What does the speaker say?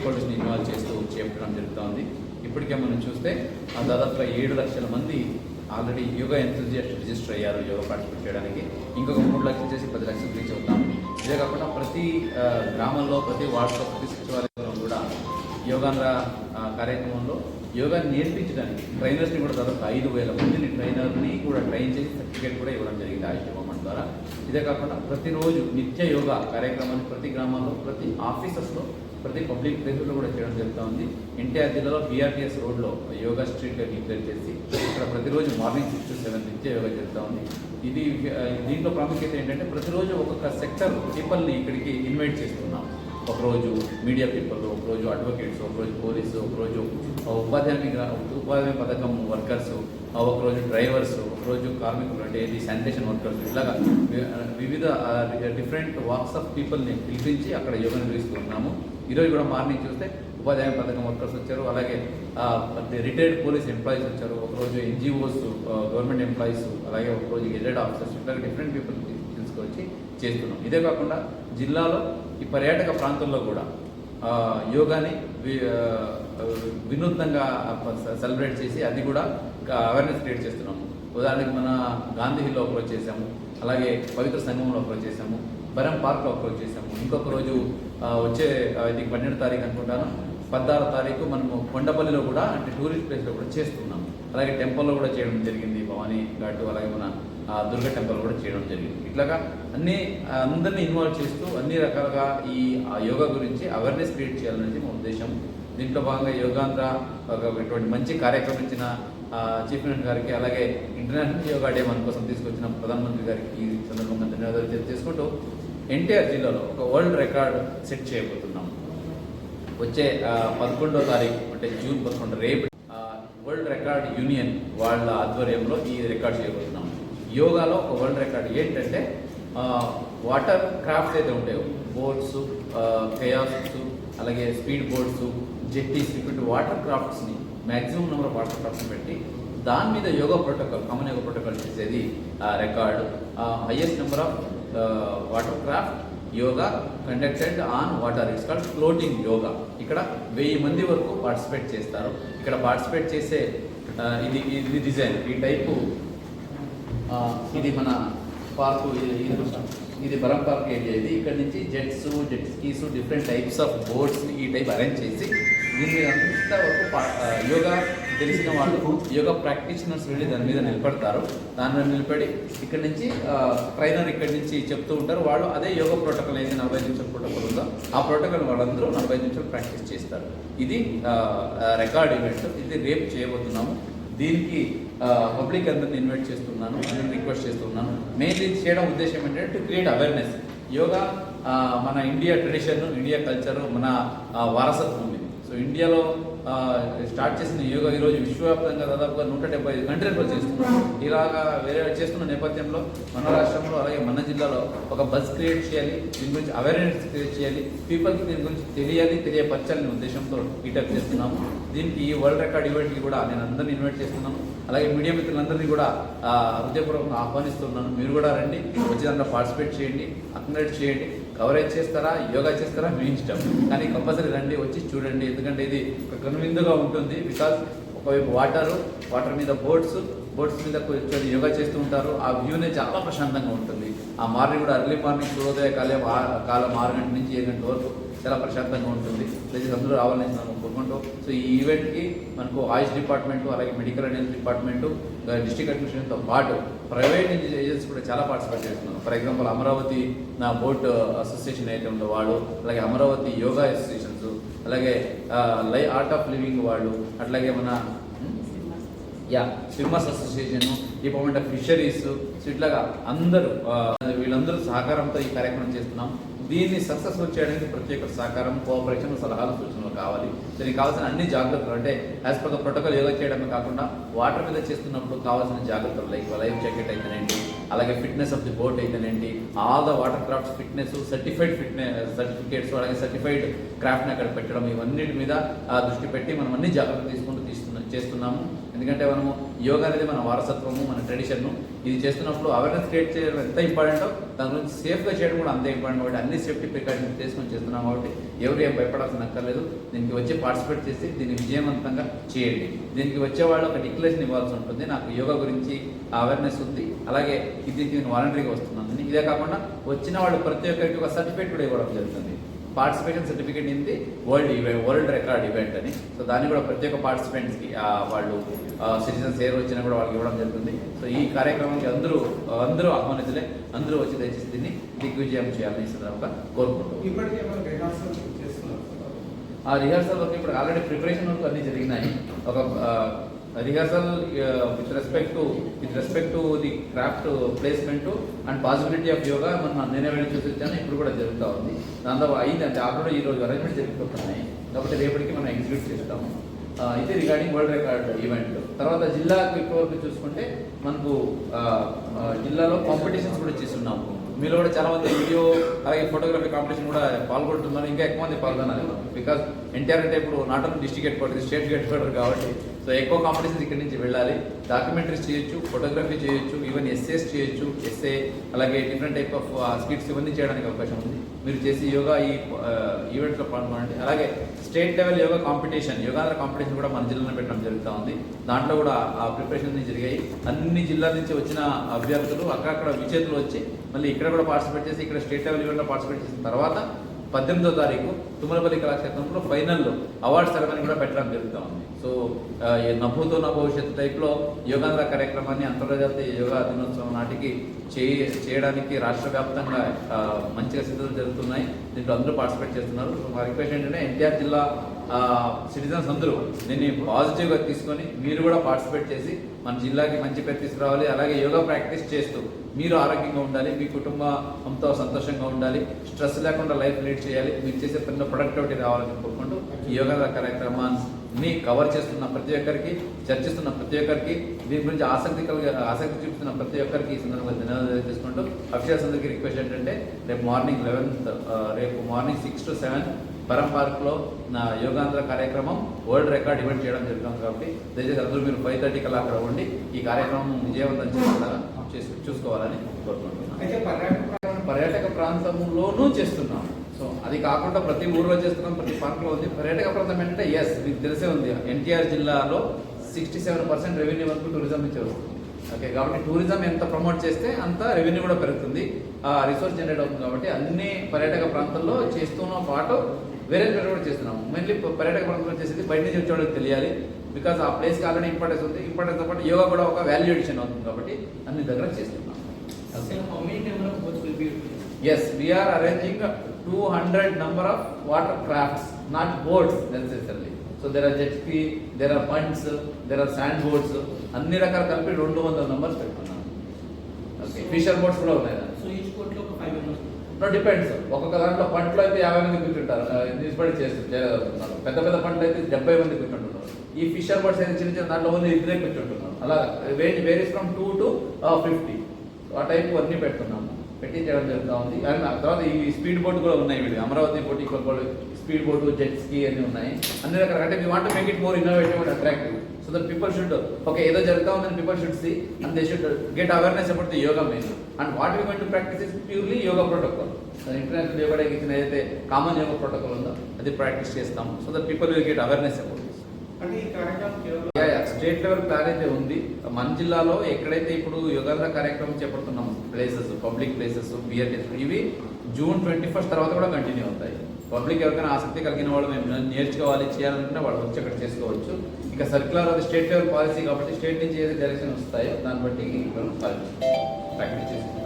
హోల్డర్స్ని involve చేస్తూ చేపట్టడం జరుగుతుంది. ఇప్పటికే మనం చూస్తే దాదాపుగా 7 లక్షల మంది ఆల్రెడీ యోగా ఎంతూజియాస్ట్ రిజిస్టర్ అయ్యారు యోగా పార్టిసిపేట్ చేయడానికి. ఇంకొక 3 లక్షలు చేసి 10 లక్షలు రీచ్ అవుతాం. ఇదే కాకుండా ప్రతి గ్రామంలో, ప్రతి వార్డులో, ప్రతి సచివాలయంలో కూడా యోగాంధ్ర కార్యక్రమంలో యోగా నేర్పించడానికి ట్రైనర్స్ని కూడా దాదాపు 5,000 మందిని ట్రైనర్ని కూడా ట్రైన్ చేసి సర్టిఫికేట్ కూడా ఇవ్వడం జరిగింది ఆయుష్ గవర్నమెంట్ ద్వారా. ఇదే కాకుండా ప్రతిరోజు నిత్య యోగా కార్యక్రమాన్ని ప్రతి గ్రామాల్లో, ప్రతి ఆఫీసెస్లో, ప్రతి పబ్లిక్ ప్లేసుల్లో కూడా చేయడం జరుగుతూ ఉంది. ఎన్టీఆర్ జిల్లాలో BRTS రోడ్లో యోగా స్ట్రీట్గా డిక్లేర్ చేసి ఇక్కడ ప్రతిరోజు మార్నింగ్ 6 to 7 నిత్య యోగా జరుగుతూ ఉంది. దీంట్లో ప్రాముఖ్యత ఏంటంటే ప్రతిరోజు ఒక్కొక్క సెక్టర్ పీపుల్ని ఇక్కడికి ఇన్వైట్ చేస్తున్నాం. ఒకరోజు మీడియా పీపుల్, ఒకరోజు అడ్వకేట్స్, ఒకరోజు పోలీసు, ఒకరోజు ఉపాధి పథకం వర్కర్స్, ఒకరోజు డ్రైవర్స్, ఒకరోజు కార్మికులు అంటే ఇది శానిటేషన్ వర్కర్స్, ఇలాగా వివిధ డిఫరెంట్ వాక్స్ ఆఫ్ పీపుల్ని పిలిపించి అక్కడ యోగా నిర్వహిస్తున్నాము. ఈరోజు కూడా మార్నింగ్ చూస్తే ఉపాధి పథకం వర్కర్స్ వచ్చారు, అలాగే రిటైర్డ్ పోలీస్ ఎంప్లాయీస్ వచ్చారు, ఒకరోజు NGOs, గవర్నమెంట్ ఎంప్లాయీస్, అలాగే ఒకరోజు గెజెట్ ఆఫీసర్స్, ఇట్లా డిఫరెంట్ పీపుల్ తీసుకొచ్చి చేస్తున్నాం. ఇదే కాకుండా జిల్లాలో ఈ పర్యాటక ప్రాంతంలో కూడా యోగాని వినూత్నంగా సెలబ్రేట్ చేసి అది కూడా అవేర్నెస్ క్రియేట్ చేస్తున్నాము. ఉదాహరణకి మన గాంధీ హిల్లో ఒకరోజు చేసాము, అలాగే పవిత్ర సంగమంలో ఒకరోజు చేసాము, బరం పార్క్లో ఒకరోజు చేసాము. ఇంకొక రోజు వచ్చే ఇది 12వ తారీఖు అనుకుంటాను, 16వ తారీఖు మనము కొండపల్లిలో కూడా అంటే టూరిస్ట్ ప్లేస్లో కూడా చేస్తున్నాం. అలాగే టెంపుల్లో కూడా చేయడం జరిగింది, భవానీ ఘాటు, అలాగే మన దుర్గ టెంపుల్ కూడా చేయడం జరిగింది. ఇట్లాగా అందరినీ ఇన్వాల్వ్ చేస్తూ అన్ని రకాలుగా ఈ యోగా గురించి అవేర్నెస్ క్రియేట్ చేయాలనేది మా ఉద్దేశం. దీంట్లో భాగంగా యోగాంధ్ర ఇటువంటి మంచి కార్యక్రమం ఇచ్చిన చీఫ్ మినిస్టర్ గారికి, అలాగే ఇంటర్నేషనల్ యోగా డే మన కోసం తీసుకొచ్చిన ప్రధానమంత్రి గారికి ఈ సందర్భంగా ధన్యవాదాలు తెలియజేసుకుంటూ ఎన్టీఆర్ జిల్లాలో ఒక వరల్డ్ రికార్డ్ సెట్ చేయబోతున్నాం. వచ్చే 11వ తారీఖు అంటే జూన్ 11 రేపు వరల్డ్ రికార్డ్ యూనియన్ వాళ్ళ ఆధ్వర్యంలో ఈ రికార్డ్ చేయబోతున్నాం. యోగాలో ఒక వరల్డ్ రికార్డ్ ఏంటంటే వాటర్ క్రాఫ్ట్స్ అయితే ఉంటాయో బోట్స్, కయాక్స్, అలాగే స్పీడ్ బోట్స్, జెట్టీస్, ఇటువంటి వాటర్ క్రాఫ్ట్స్ని maximum number of water crafts పెట్టి దాని మీద yoga protocol, common yoga protocol చేసేది record. Highest number of water craft yoga conducted on water, it's called floating yoga. ఇక్కడ 1000 మంది వరకు పార్టిసిపేట్ చేస్తారు. ఇక్కడ పార్టిసిపేట్ చేసే ఇది డిజైన్, ఈ టైపు ఇది మన పార్కు, ఇది బరం పార్క్ ఏరియా. ఇది ఇక్కడ నుంచి jet skis, different types of బోట్స్ని ఈ టైప్ అరేంజ్ చేసి దీని అంతవరకు యోగా తెలిసిన వాళ్ళు, యోగా ప్రాక్టీషనర్స్ వెళ్ళి దాని మీద నిలబడతారు. దాని మీద నిలబడి ఇక్కడ నుంచి ట్రైనర్ ఇక్కడి నుంచి చెప్తూ ఉంటారు. వాళ్ళు అదే యోగా ప్రోటోకాల్ అయితే 45 నిమిషాల ప్రోటోకాల్ ఉందో ఆ ప్రోటోకాల్ వాళ్ళందరూ 45 నిమిషాలు ప్రాక్టీస్ చేస్తారు. ఇది రికార్డ్ ఈవెంట్. ఇది రేపు చేయబోతున్నాము. దీనికి పబ్లిక్ అందరిని ఇన్వైట్ చేస్తున్నాను, అందరిని రిక్వెస్ట్ చేస్తున్నాను. మెయిన్లీ చేయడం ఉద్దేశం ఏంటంటే టు క్రియేట్ అవేర్నెస్. యోగా మన ఇండియా ట్రెడిషన్, ఇండియా కల్చర్, మన వారసత్వం ఇది. సో ఇండియాలో స్టార్ట్ చేసిన యోగా ఈరోజు విశ్వవ్యాప్తంగా దాదాపుగా 175 కంట్రీస్లో చేస్తున్నాం. ఇలాగా వేరే చేస్తున్న నేపథ్యంలో మన రాష్ట్రంలో, అలాగే మన జిల్లాలో ఒక బజ్ క్రియేట్ చేయాలి, దీని గురించి అవేర్నెస్ క్రియేట్ చేయాలి, పీపుల్కి దీని గురించి తెలియపరచాలనే ఉద్దేశంతో ఈటప్ చేస్తున్నాము. దీనికి ఈ వరల్డ్ రికార్డ్ ఈవెంట్కి కూడా నేను అందరినీ ఇన్వైట్ చేస్తున్నాను. అలాగే మీడియా మిత్రులందరినీ కూడా హృదయపూర్వకంగా ఆహ్వానిస్తున్నాను. మీరు కూడా రండి, వచ్చి దాంట్లో పార్టిసిపేట్ చేయండి, అక్నాలెడ్జ్ చేయండి. కవరేజ్ చేస్తారా, యోగా చేస్తారా మీ ఇష్టం, కానీ కంపల్సరీ రండి, వచ్చి చూడండి. ఎందుకంటే ఇది ఒక కనువిందుగా ఉంటుంది. బికాజ్ ఒకవైపు వాటర్ మీద బోట్స్ మీద కూర్చొని యోగా చేస్తూ ఉంటారు. ఆ వ్యూనే చాలా ప్రశాంతంగా ఉంటుంది. ఆ మార్నింగ్ కూడా ఎర్లీ మార్నింగ్ సూర్యోదయ కాలం 6 గంటల నుంచి 7 గంటల వరకు చాలా ప్రశాంతంగా ఉంటుంది. దయచేసి అందరూ రావాలని మనం కోరుకుంటాం. సో ఈ ఈవెంట్కి మనకు ఆయుష్ డిపార్ట్మెంటు, అలాగే medical and health department, district అడ్మినిస్ట్రేషన్తో పాటు ప్రైవేట్ ఏజెన్సీస్ కూడా చాలా పార్టిసిపేట్ చేస్తున్నారు. For example Amaravati boat association అయితే ఉందో వాళ్ళు, అలాగే అమరావతి యోగా అసోసియేషన్స్, అలాగే ఆర్ట్ ఆఫ్ లివింగ్ వాళ్ళు, అట్లాగే మన swimmers association, department of fisheries, so ఇట్లాగా వీళ్ళందరూ సహకారంతో ఈ కార్యక్రమం చేస్తున్నాం. దీన్ని సక్సెస్ఫుల్ చేయడానికి ప్రతి ఒక్క సహకారం, కోఆపరేషన్, సలహాలు, సూచనలు కావాలి. దీనికి కావాల్సిన అన్ని జాగ్రత్తలు అంటే as per the protocol yoga చేయడమే కాకుండా వాటర్ మీద చేస్తున్నప్పుడు కావాల్సిన జాగ్రత్తలు లైక్ లైఫ్ జాకెట్ అయితేనేంటి, అలాగే ఫిట్నెస్ ఆఫ్ ది బోట్ అయితేనేంటి, all the water crafts fitness, certificates, అలాగే సర్టిఫైడ్ క్రాఫ్ట్ని అక్కడ పెట్టడం, ఇవన్నిటి మీద దృష్టి పెట్టి మనం అన్ని జాగ్రత్తలు చేస్తున్నాము. ఎందుకంటే మనము యోగా అనేది మన వారసత్వము, మన ట్రెడిషన్ను. ఇది చేస్తున్నప్పుడు అవేర్నెస్ క్రియేట్ చేయడం ఎంత ఇంపార్టెంటో దాని గురించి సేఫ్గా చేయడం కూడా అంతే ఇంపార్టెంట్. కాబట్టి అన్ని సేఫ్టీ ప్రికాషన్స్ చేసుకొని చేస్తున్నాం కాబట్టి ఎవరు ఏం భయపడాల్సిన అక్కర్లేదు. దీనికి వచ్చి పార్టిసిపేట్ చేసి దీన్ని విజయవంతంగా చేయండి. దీనికి వచ్చే వాళ్ళు ఒక డిక్లరేషన్ ఇవ్వాల్సి ఉంటుంది, నాకు యోగా గురించి అవేర్నెస్ ఉంది, అలాగే ఇది నేను వాలంటరీగా వస్తున్నాను. ఇదే కాకుండా వచ్చిన వాళ్ళు ప్రతి ఒక్కరికి ఒక సర్టిఫికేట్ కూడా ఇవ్వడం జరుగుతుంది. Participation certificate in the world record event అని. సో దాన్ని కూడా ప్రతి ఒక్క పార్టిసిపెంట్స్కి వాళ్ళు సిటిజన్స్ ఏర్ వచ్చినా కూడా వాళ్ళకి ఇవ్వడం జరుగుతుంది. సో ఈ కార్యక్రమానికి అందరూ ఆహ్వానితులే, అందరూ వచ్చి దయచేసి దీన్ని దిగ్విజయం చేయాలని సందర్భంగా కోరుకుంటాం. ఆ రిహార్సల్ వర్క్ ఇప్పుడు ఆల్రెడీ ప్రిపరేషన్ వరకు అన్నీ జరిగినాయి. ఒక rehearsal with respect to the craft placement and possibility of yoga మనం నేనే వెళ్ళి చూసి వచ్చాను. ఇప్పుడు కూడా జరుగుతూ ఉంది. దాంతో అయింది అంటే ఆల్రెడీ ఈరోజు అరేంజ్మెంట్ జరిగిపోతున్నాయి కాబట్టి రేపటికి మనం ఎగ్జిక్యూట్ చేస్తాము. ఇది రిగార్డింగ్ వరల్డ్ రికార్డ్ ఈవెంట్. తర్వాత జిల్లాకు ఇప్పటివరకు చూసుకుంటే మనకు జిల్లాలో కాంపిటీషన్స్ కూడా చేస్తున్నాము. మీలో కూడా చాలా మంది వీడియో అలాగే ఫోటోగ్రఫీ కాంపిటీషన్ కూడా పాల్గొంటున్నారు. ఇంకా ఎక్కువ మంది పాల్గొనాలి. బికాజ్ ఎన్టీఆర్ అంటే ఇప్పుడు not only district head quarter, state head quarter కాబట్టి సో ఎక్కువ కాంపిటీషన్స్ ఇక్కడి నుంచి వెళ్ళాలి. డాక్యుమెంటరీస్ చేయొచ్చు, ఫోటోగ్రఫీ చేయొచ్చు, ఈవెన్ ఎస్ఏస్ చేయొచ్చు. ఎస్ఏ అలాగే డిఫరెంట్ టైప్ ఆఫ్ స్కిట్స్ ఇవన్నీ చేయడానికి అవకాశం ఉంది. మీరు చేసి యోగా ఈ ఈవెంట్లో పాల్గొనండి. అలాగే state level yoga competition, Yogandhra competition కూడా మన జిల్లాలో పెట్టడం జరుగుతూ ఉంది. దాంట్లో కూడా ఆ ప్రిపరేషన్ జరిగాయి. అన్ని జిల్లాల నుంచి వచ్చిన అభ్యర్థులు అక్కడక్కడ విజేతలు వచ్చి మళ్ళీ ఇక్కడ కూడా పార్టిసిపేట్ చేసి ఇక్కడ స్టేట్ లెవెల్ ఈవెంట్లో పార్టిసిపేట్ చేసిన తర్వాత 18వ తారీఖు తుమ్మలపల్లి కళాక్షేత్రంలో ఫైనల్లో అవార్డు సెరమనీ కూడా పెట్టడం జరుగుతూ ఉంది. సో నభూతో నా భవిష్యత్తు టైప్లో యోగాంధ్ర కార్యక్రమాన్ని అంతర్జాతీయ యోగా దినోత్సవం నాటికి చేయడానికి రాష్ట్ర వ్యాప్తంగా మంచిగా సిద్ధతలు జరుగుతున్నాయి. దీంట్లో అందరూ పార్టిసిపేట్ చేస్తున్నారు. మా రిక్వెస్ట్ ఏంటంటే ఎన్టీఆర్ జిల్లా సిటిజన్స్ అందరూ దీన్ని పాజిటివ్గా తీసుకొని మీరు కూడా పార్టిసిపేట్ చేసి మన జిల్లాకి మంచి పేరు తీసుకురావాలి. అలాగే యోగా ప్రాక్టీస్ చేస్తూ మీరు ఆరోగ్యంగా ఉండాలి, మీ కుటుంబంతో సంతోషంగా ఉండాలి, స్ట్రెస్ లేకుండా లైఫ్ లీడ్ చేయాలి, మీరు చేసే పనిలో ప్రొడక్టివిటీ రావాలని కోరుకుంటూ ఈ యోగా కార్యక్రమాన్ని కవర్ చేస్తున్న ప్రతి ఒక్కరికి, చర్చిస్తున్న ప్రతి ఒక్కరికి, దీని గురించి ఆసక్తి చూపుతున్న ప్రతి ఒక్కరికి ఈ సందర్భంగా ధన్యవాదాలు తీసుకుంటూ అఫీషియల్స్ అందరికీ రిక్వెస్ట్ ఏంటంటే రేపు మార్నింగ్ 6 to 7 పరం పార్క్లో నా యోగాంధ్ర కార్యక్రమం వరల్డ్ రికార్డ్ ఈవెంట్ చేయడం జరుగుతుంది. కాబట్టి దయచేసి అందరూ మీరు 5:30 కల్లా అక్కడ ఉండి ఈ కార్యక్రమం విజయవంతం చూసుకోవాలని కోరుకుంటున్నాను. పర్యాటక ప్రాంతంలోనూ చేస్తున్నాం. సో అది కాకుండా ప్రతి ఊర్లో చేస్తున్నాం, ప్రతి పార్క్లో ఉంది. పర్యాటక ప్రాంతం ఏంటంటే మీకు తెలిసే ఉంది, ఎన్టీఆర్ జిల్లాలో 67% రెవెన్యూ వరకు టూరిజం నుంచి వస్తుంది. ఓకే, కాబట్టి టూరిజం ఎంత ప్రమోట్ చేస్తే అంత రెవెన్యూ కూడా పెరుగుతుంది, రిసోర్స్ జనరేట్ అవుతుంది. కాబట్టి అన్ని పర్యాటక ప్రాంతాల్లో చేస్తున్న పాటు వేరే కూడా చేస్తున్నాము. మెయిన్లీ పర్యాటక ప్రాంతంలో చేసేది బయట నుంచి వచ్చేవాళ్ళకి తెలియాలి. బికాస్ ఆ ప్లేస్కి ఆల్రెడీ ఇంపార్టెన్స్ ఉంది. ఇంపార్టెన్స్ పాటు యోగా కూడా ఒక వాల్యూ ఎడిషన్ అవుతుంది. కాబట్టి అన్ని దగ్గర చేస్తున్నాం. Yes, we are arranging 200 number of water crafts, not boats necessarily. So there are jet ski, there are punts, there are sand boats. అన్ని రకాల కలిపి 200 numbers పెట్టుకున్నాం. ఓకే, ఫిషర్ బోట్స్ కూడా ఉన్నాయి. సో ఈచ్ బోట్ లో ఒక 5 members. No depends. ఒక్కొక్క దాంట్లో పంటలో అయితే 50 మంది కూర్చుంటారు, నిష్పడి చేయగలుగుతున్నారు. పెద్ద పెద్ద పంటలు అయితే 70 మంది కూర్చుంటున్నారు. ఈ ఫిషర్ బోట్స్ అయితే చిన్న చిన్న దాంట్లో ఓన్లీ 2 కూర్చుంటున్నారు. అలా వేరీస్ ఫ్రమ్ 2 to 50. ఆ టైప్ అన్నీ పెడుతున్నాము, పెట్టి చేయడం జరుగుతూ ఉంది. అండ్ తర్వాత ఈ స్పీడ్ బోట్ కూడా ఉన్నాయి. వీళ్ళు అమరావతి పోటీ స్పీడ్ బోట్, జెట్ స్కీ అన్నీ ఉన్నాయి. అన్ని రకాల అంటే we want to make it more innovative and attractive. So that people should ఏదో జరుగుతా ఉందని people should see and they should get awareness about the yoga main. And what we going to practice is purely yoga protocol. International yoga డేకి ఇచ్చిన ఏదైతే common yoga protocol ఉందో అది practice చేస్తాము. So that people will get awareness about this. State level plan అయితే ఉంది. మన జిల్లాలో ఎక్కడైతే ఇప్పుడు యోగాంధ్ర కార్యక్రమం చేపడుతున్నాం ప్లేసెస్, పబ్లిక్ ప్లేసెస్, బిఆర్టీఎస్, ఇవి June 21 తర్వాత కూడా కంటిన్యూ అవుతాయి. పబ్లిక్ ఎవరికైనా ఆసక్తి కలిగిన వాళ్ళు మేము నేర్చుకోవాలి, చేయాలనుకుంటే వాళ్ళు వచ్చి అక్కడ చేసుకోవచ్చు. ఇంకా సర్క్యులర్ అది స్టేట్ లెవెల్ పాలసీ కాబట్టి స్టేట్ నుంచి ఏదైతే డైరెక్షన్ వస్తాయో దాన్ని బట్టి ప్రాక్టీస్ చేసుకోవచ్చు.